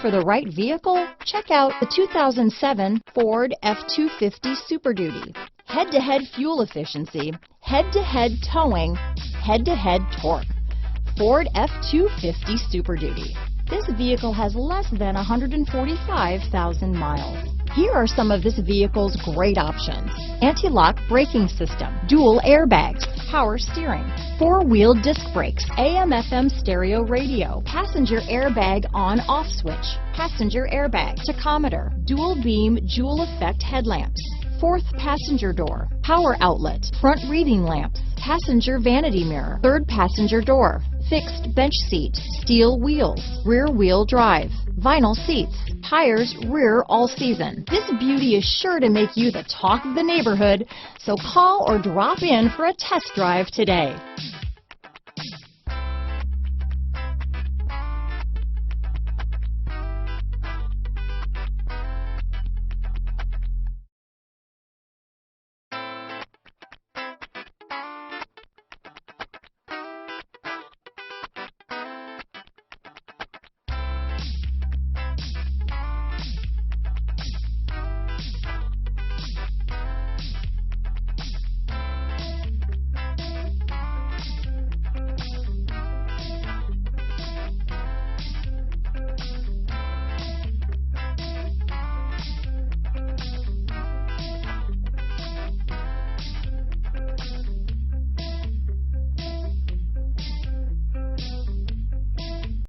for the right vehicle? Check out the 2007 Ford F-250 Super Duty. Head-to-head fuel efficiency, head-to-head towing, head-to-head torque. Ford F-250 Super Duty. This vehicle has less than 145,000 miles. Here are some of this vehicle's great options: anti-lock braking system, dual airbags, power steering, four-wheel disc brakes, AM/FM stereo radio, passenger airbag on/off switch, passenger airbag, tachometer, dual beam, dual effect headlamps, fourth passenger door, power outlet, front reading lamps, passenger vanity mirror, third passenger door, fixed bench seat, steel wheels, rear wheel drive, vinyl seats, tires rear all season. This beauty is sure to make you the talk of the neighborhood, so call or drop in for a test drive today.